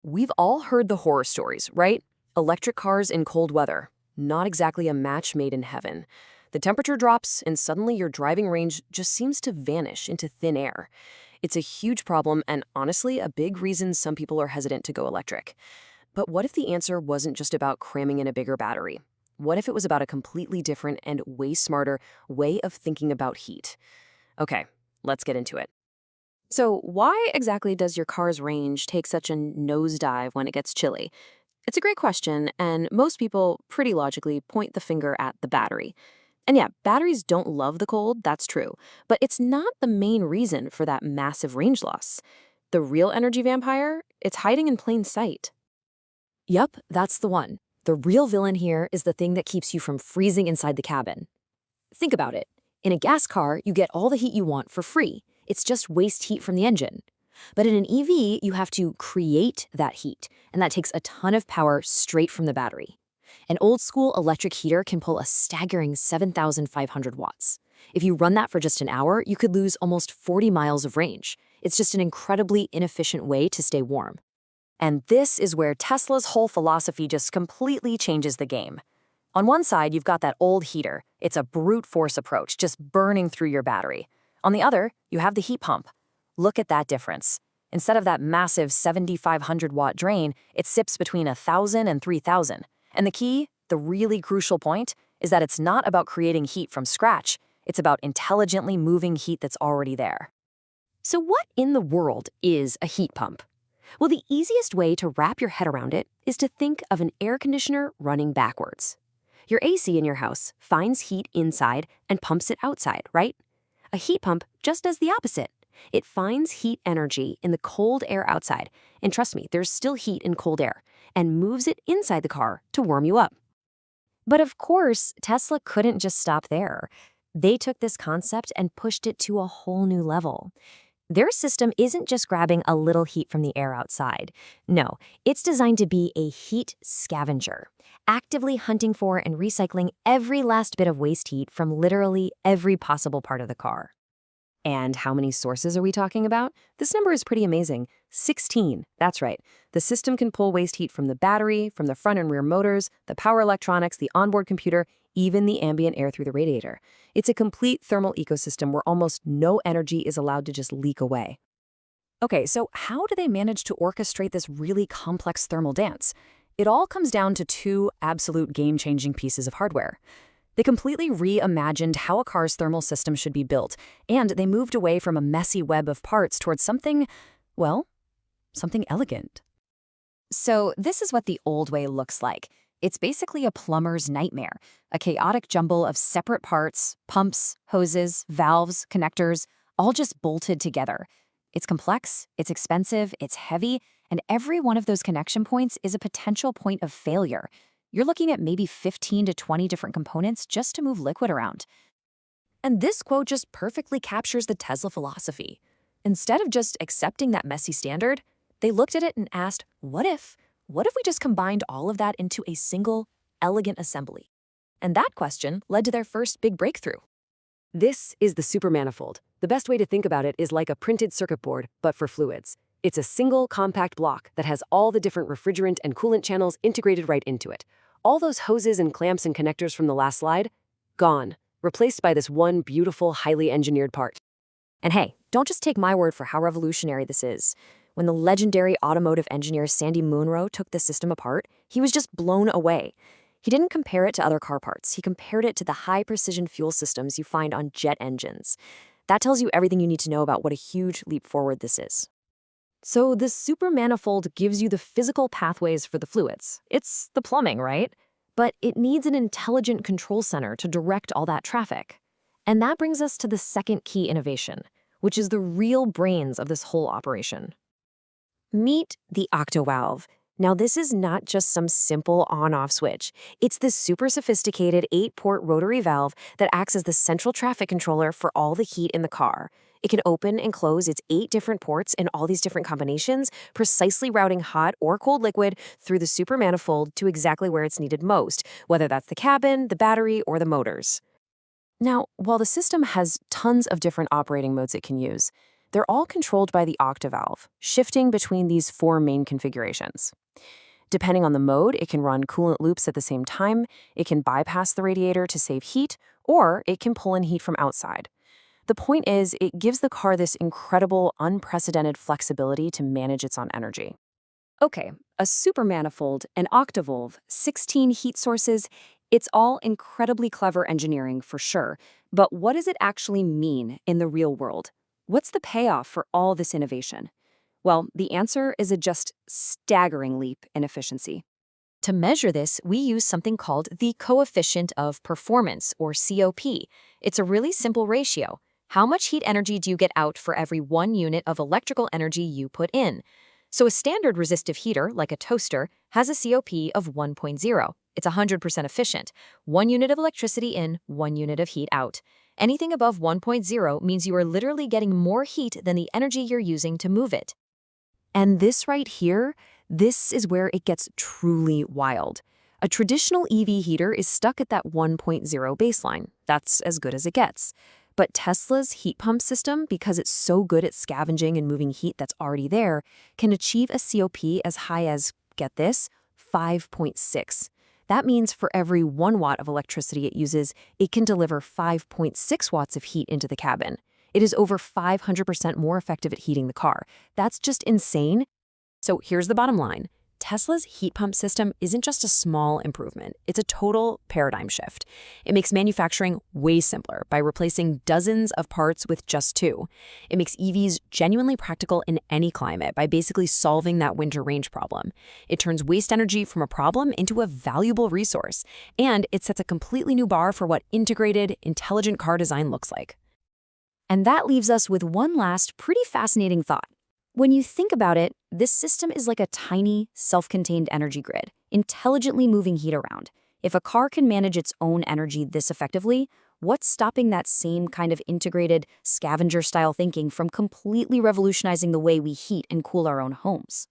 We've all heard the horror stories, right? Electric cars in cold weather. Not exactly a match made in heaven. The temperature drops, and suddenly your driving range just seems to vanish into thin air. It's a huge problem, and honestly, a big reason some people are hesitant to go electric. But what if the answer wasn't just about cramming in a bigger battery? What if it was about a completely different and way smarter way of thinking about heat? Okay, let's get into it. So, why exactly does your car's range take such a nosedive when it gets chilly? It's a great question, and most people pretty logically point the finger at the battery. And yeah, batteries don't love the cold, that's true, but it's not the main reason for that massive range loss. The real energy vampire? It's hiding in plain sight. Yup, that's the one. The real villain here is the thing that keeps you from freezing inside the cabin. Think about it. In a gas car, you get all the heat you want for free. It's just waste heat from the engine. But in an EV, you have to create that heat, and that takes a ton of power straight from the battery. An old-school electric heater can pull a staggering 7,500 watts. If you run that for just an hour, you could lose almost 40 miles of range. It's just an incredibly inefficient way to stay warm. And this is where Tesla's whole philosophy just completely changes the game. On one side, you've got that old heater. It's a brute force approach, just burning through your battery. On the other, you have the heat pump. Look at that difference. Instead of that massive 7,500-watt drain, it sips between 1,000 and 3,000. And the key, the really crucial point, is that it's not about creating heat from scratch. It's about intelligently moving heat that's already there. So what in the world is a heat pump? Well, the easiest way to wrap your head around it is to think of an air conditioner running backwards. Your AC in your house finds heat inside and pumps it outside, right? A heat pump just does the opposite. It finds heat energy in the cold air outside, and trust me, there's still heat in cold air, and moves it inside the car to warm you up. But of course, Tesla couldn't just stop there. They took this concept and pushed it to a whole new level. Their system isn't just grabbing a little heat from the air outside. No, it's designed to be a heat scavenger, actively hunting for and recycling every last bit of waste heat from literally every possible part of the car. And how many sources are we talking about? This number is pretty amazing. 16. That's right. The system can pull waste heat from the battery, from the front and rear motors, the power electronics, the onboard computer, even the ambient air through the radiator. It's a complete thermal ecosystem where almost no energy is allowed to just leak away. Okay, so how do they manage to orchestrate this really complex thermal dance? It all comes down to two absolute game-changing pieces of hardware. They completely reimagined how a car's thermal system should be built, and they moved away from a messy web of parts towards something, well, something elegant. So this is what the old way looks like. It's basically a plumber's nightmare, a chaotic jumble of separate parts, pumps, hoses, valves, connectors, all just bolted together. It's complex, it's expensive, it's heavy, and every one of those connection points is a potential point of failure. You're looking at maybe 15 to 20 different components just to move liquid around. And this quote just perfectly captures the Tesla philosophy. Instead of just accepting that messy standard, they looked at it and asked, what if we just combined all of that into a single, elegant assembly? And that question led to their first big breakthrough. This is the supermanifold. The best way to think about it is like a printed circuit board, but for fluids. It's a single, compact block that has all the different refrigerant and coolant channels integrated right into it. All those hoses and clamps and connectors from the last slide, gone, replaced by this one beautiful, highly engineered part. And hey, don't just take my word for how revolutionary this is. When the legendary automotive engineer Sandy Munro took this system apart, he was just blown away. He didn't compare it to other car parts. He compared it to the high-precision fuel systems you find on jet engines. That tells you everything you need to know about what a huge leap forward this is. So this supermanifold gives you the physical pathways for the fluids. It's the plumbing, right? But it needs an intelligent control center to direct all that traffic. And that brings us to the second key innovation, which is the real brains of this whole operation. Meet the Octovalve. Now, this is not just some simple on-off switch. It's this super sophisticated 8-port rotary valve that acts as the central traffic controller for all the heat in the car. It can open and close its 8 different ports in all these different combinations, precisely routing hot or cold liquid through the supermanifold to exactly where it's needed most, whether that's the cabin, the battery, or the motors. Now, while the system has tons of different operating modes it can use, They're all controlled by the Octovalve, shifting between these four main configurations. Depending on the mode, it can run coolant loops at the same time, it can bypass the radiator to save heat, or it can pull in heat from outside. The point is, it gives the car this incredible, unprecedented flexibility to manage its own energy. Okay, a supermanifold, an Octovalve, 16 heat sources, it's all incredibly clever engineering for sure. But what does it actually mean in the real world? What's the payoff for all this innovation? Well, the answer is a just staggering leap in efficiency. To measure this, we use something called the coefficient of performance, or COP. It's a really simple ratio. How much heat energy do you get out for every 1 unit of electrical energy you put in? So a standard resistive heater, like a toaster, has a COP of 1.0. It's 100% efficient. 1 unit of electricity in, 1 unit of heat out. Anything above 1.0 means you are literally getting more heat than the energy you're using to move it. And this right here, this is where it gets truly wild. A traditional EV heater is stuck at that 1.0 baseline. That's as good as it gets. But Tesla's heat pump system, because it's so good at scavenging and moving heat that's already there, can achieve a COP as high as, get this, 5.6. That means for every 1 watt of electricity it uses, it can deliver 5.6 watts of heat into the cabin. It is over 500% more effective at heating the car. That's just insane. So here's the bottom line. Tesla's heat pump system isn't just a small improvement. It's a total paradigm shift. It makes manufacturing way simpler by replacing dozens of parts with just 2. It makes EVs genuinely practical in any climate by basically solving that winter range problem. It turns waste energy from a problem into a valuable resource. And it sets a completely new bar for what integrated, intelligent car design looks like. And that leaves us with one last pretty fascinating thought. When you think about it, this system is like a tiny, self-contained energy grid, intelligently moving heat around. If a car can manage its own energy this effectively, what's stopping that same kind of integrated, scavenger-style thinking from completely revolutionizing the way we heat and cool our own homes?